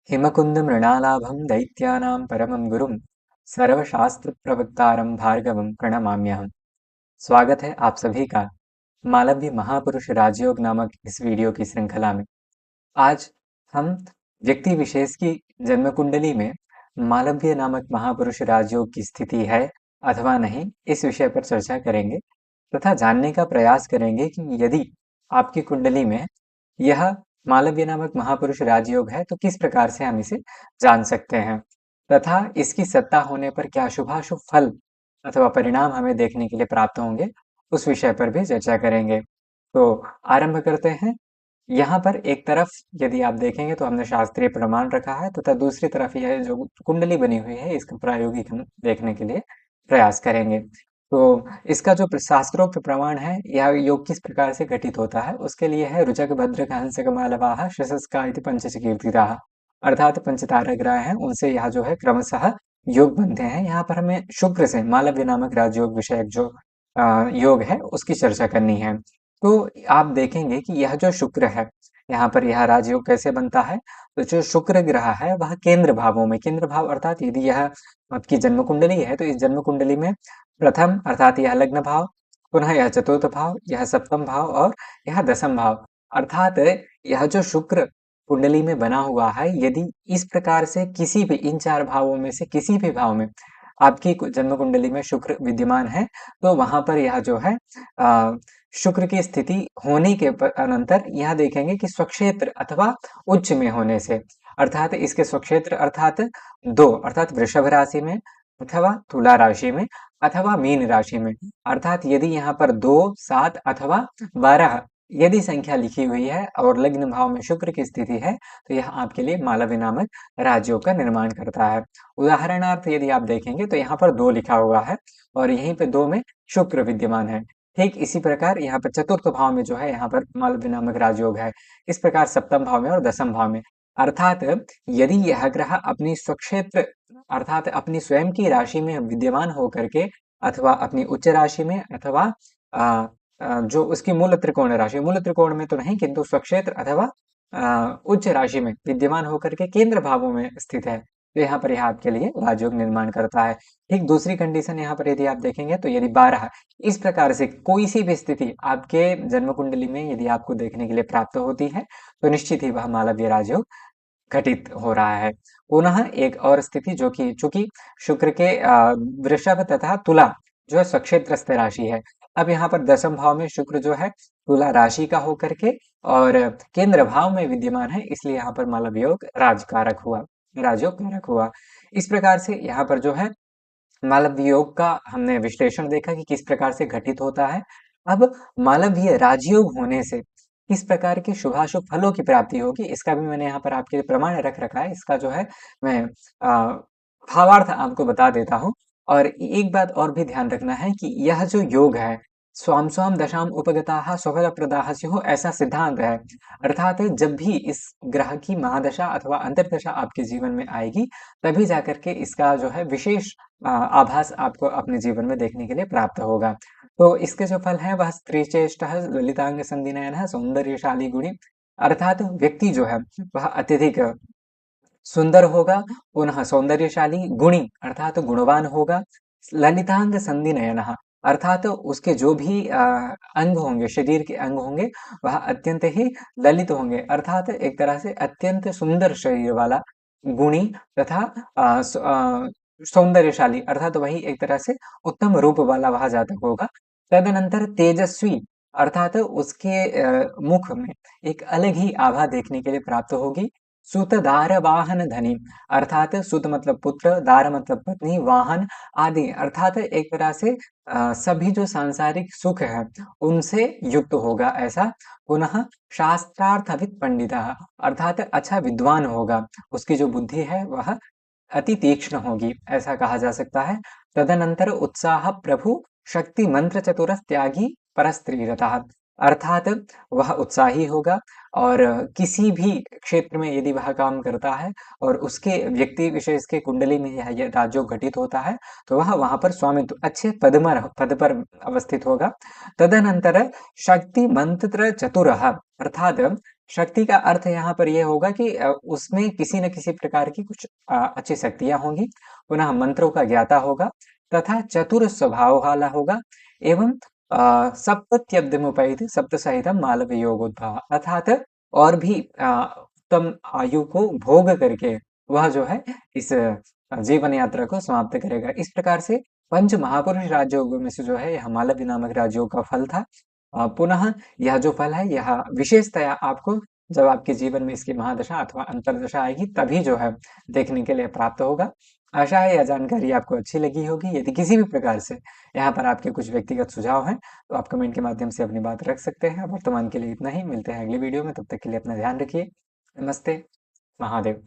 हिमकुंद मृणालाभं दैत्यानां परमं गुरुं सर्वशास्त्र भार्गवं प्रणमाम्यहम्। स्वागत है आप सभी का मालव्य महापुरुष राजयोग नामक इस वीडियो की श्रृंखला में। आज हम व्यक्ति विशेष की जन्म कुंडली में मालव्य नामक महापुरुष राजयोग की स्थिति है अथवा नहीं, इस विषय पर चर्चा करेंगे तथा जानने का प्रयास करेंगे कि यदि आपकी कुंडली में यह मालव्य नामक महापुरुष राजयोग है तो किस प्रकार से हम इसे जान सकते हैं तथा इसकी सत्ता होने पर क्या शुभाशुभ फल अथवा परिणाम हमें देखने के लिए प्राप्त होंगे, उस विषय पर भी चर्चा करेंगे। तो आरंभ करते हैं। यहाँ पर एक तरफ यदि आप देखेंगे तो हमने शास्त्रीय प्रमाण रखा है तथा दूसरी तरफ यह जो कुंडली बनी हुई है इसका प्रायोगिक हम देखने के लिए प्रयास करेंगे। तो इसका जो शास्त्रोक्त प्रमाण है, यह योग किस प्रकार से घटित होता है, उसके लिए है रुचक भद्रक हंसक मालवाह शशस्का इति पंचच कीर्तिताः। अर्थात पंचतारा ग्रह हैं, उनसे यह जो है क्रमशः योग बनते हैं। यहाँ पर हमें शुक्र से मालव्य नामक राजयोग विषयक जो योग है उसकी चर्चा करनी है। तो आप देखेंगे कि यह जो शुक्र है, यहाँ पर यह राजयोग कैसे बनता है। तो जो शुक्र ग्रह है वह केंद्र भावों में, केंद्र भाव अर्थात यदि यह आपकी जन्म कुंडली है तो इस जन्म कुंडली में प्रथम अर्थात यह लग्न भाव, पुनः यह चतुर्थ भाव, यह सप्तम भाव और यह दसम भाव, अर्थात यह जो शुक्र कुंडली में बना हुआ है, यदि इस प्रकार से किसी भी इन चार भावों में से किसी भी भाव में आपकी जन्म कुंडली में शुक्र विद्यमान है तो वहां पर यह जो है अ, शुक्र की स्थिति होने के अनंतर यह देखेंगे कि स्वक्षेत्र अथवा उच्च में होने से, अर्थात इसके स्वक्षेत्र अर्थात दो, अर्थात वृषभ राशि में अथवा तुला राशि में अथवा मीन राशि में, अर्थात यदि यहाँ पर 2, 7 अथवा 12 यदि संख्या लिखी हुई है और लग्न भाव में शुक्र की स्थिति है तो यह आपके लिए मालव्य नामक राजयोग का निर्माण करता है। उदाहरणार्थ यदि आप देखेंगे तो यहाँ पर 2 लिखा हुआ है और यहीं पे 2 में शुक्र विद्यमान है। ठीक इसी प्रकार यहाँ पर चतुर्थ भाव में जो है यहाँ पर मालव्य नामक राजयोग है। इस प्रकार सप्तम भाव में और दसम भाव में, अर्थात यदि यह ग्रह अपनी स्वक्षेत्र अर्थात अपनी स्वयं की राशि में विद्यमान होकर के अथवा अपनी उच्च राशि में अथवा अ, जो उसकी मूल त्रिकोण राशि, मूल त्रिकोण में तो नहीं किंतु स्वक्षेत्र अथवा उच्च राशि में विद्यमान होकर के केंद्र भावों में स्थित है तो यहाँ पर यह आपके लिए राजयोग निर्माण करता है। ठीक दूसरी कंडीशन यहाँ पर यदि आप देखेंगे तो यदि 12 इस प्रकार से कोई सी भी स्थिति आपके जन्म कुंडली में यदि आपको देखने के लिए प्राप्त होती है तो निश्चित ही वह मालव्य राजयोग घटित हो रहा है। पुनः एक और स्थिति जो कि चूंकि शुक्र के वृषभ तथा तुला जो है स्वक्षेत्रस्थ राशि है, अब यहाँ पर दसम भाव में शुक्र जो है तुला राशि का होकर के और केंद्र भाव में विद्यमान है, इसलिए यहाँ पर मालव्य योग राजकारक हुआ, राजयोग कारक हुआ। इस प्रकार से यहाँ पर जो है मालव्य योग का हमने विश्लेषण देखा कि किस प्रकार से घटित होता है। अब मालव्य राजयोग होने से किस प्रकार के शुभाशुभ फलों की प्राप्ति होगी, इसका भी मैंने यहाँ पर आपके लिए प्रमाण रख रखा है। इसका जो है मैं भावार्थ आपको बता देता हूँ। और एक बात और भी ध्यान रखना है कि यह जो योग है स्वाम स्वाम दशाम उपगताः स्वफल प्रदाः स्युः, ऐसा सिद्धांत है। अर्थात जब भी इस ग्रह की महादशा अथवा अंतर्दशा आपके जीवन में आएगी तभी जाकर के इसका जो है विशेष आभास आपको अपने जीवन में देखने के लिए प्राप्त होगा। तो इसके जो फल हैं वह स्त्रीचेष्टः ललितांग संदिनयनः सौंदर्यशाली गुणी, अर्थात व्यक्ति जो है वह अत्यधिक सुंदर होगा, पुनः सौंदर्यशाली, गुणी अर्थात गुणवान होगा, ललितांग संधि नयनः अर्थात उसके जो भी अंग होंगे, शरीर के अंग होंगे वह अत्यंत ही ललित होंगे, अर्थात एक तरह से अत्यंत सुंदर शरीर वाला, गुणी तथा सौंदर्यशाली अर्थात वही एक तरह से उत्तम रूप वाला वह जातक होगा। तदनंतर तेजस्वी अर्थात उसके मुख में एक अलग ही आभा देखने के लिए प्राप्त होगी। सुत दार वाहन धनी अर्थात सुत मतलब पुत्र, दार मतलब पत्नी, वाहन आदि अर्थात एक तरह से सभी जो सांसारिक सुख है उनसे युक्त होगा ऐसा। पुनः शास्त्रार्थविद पंडितः अर्थात अच्छा विद्वान होगा, उसकी जो बुद्धि है वह अति तीक्ष्ण होगी, ऐसा कहा जा सकता है। तदनंतर उत्साह प्रभु शक्ति मंत्र चतुर त्यागी परस्त्रीरतः अर्थात वह उत्साही होगा और किसी भी क्षेत्र में यदि वह काम करता है और उसके व्यक्ति विशेष के कुंडली में यह राजयोग घटित होता है तो वह वहां पर स्वामित्व अच्छे पद पर अवस्थित होगा। तदनंतर शक्ति मंत्र चतुर अर्थात शक्ति का अर्थ यहाँ पर ये होगा कि उसमें किसी न किसी प्रकार की कुछ अच्छी शक्तियाँ होंगी, पुनः मंत्रों का ज्ञाता होगा तथा चतुर स्वभाव वाला होगा एवं सप्तत्यब्दमुपैति सप्तसहितम मालव योगोद्भव अर्थात और भी उत्तम आयु को भोग करके वह जो है इस जीवन यात्रा को समाप्त करेगा। इस प्रकार से पंच महापुरुष राजयोगों में से जो है यह मालव्य नामक राजयोग का फल था। पुनः यह जो फल है यह विशेषतया आपको जब आपके जीवन में इसकी महादशा अथवा अंतर्दशा आएगी तभी जो है देखने के लिए प्राप्त होगा। आशा है यह जानकारी आपको अच्छी लगी होगी। यदि किसी भी प्रकार से यहाँ पर आपके कुछ व्यक्तिगत सुझाव हैं तो आप कमेंट के माध्यम से अपनी बात रख सकते हैं। वर्तमान के लिए इतना ही, मिलते हैं अगली वीडियो में, तब तक के लिए अपना ध्यान रखिए। नमस्ते, महादेव।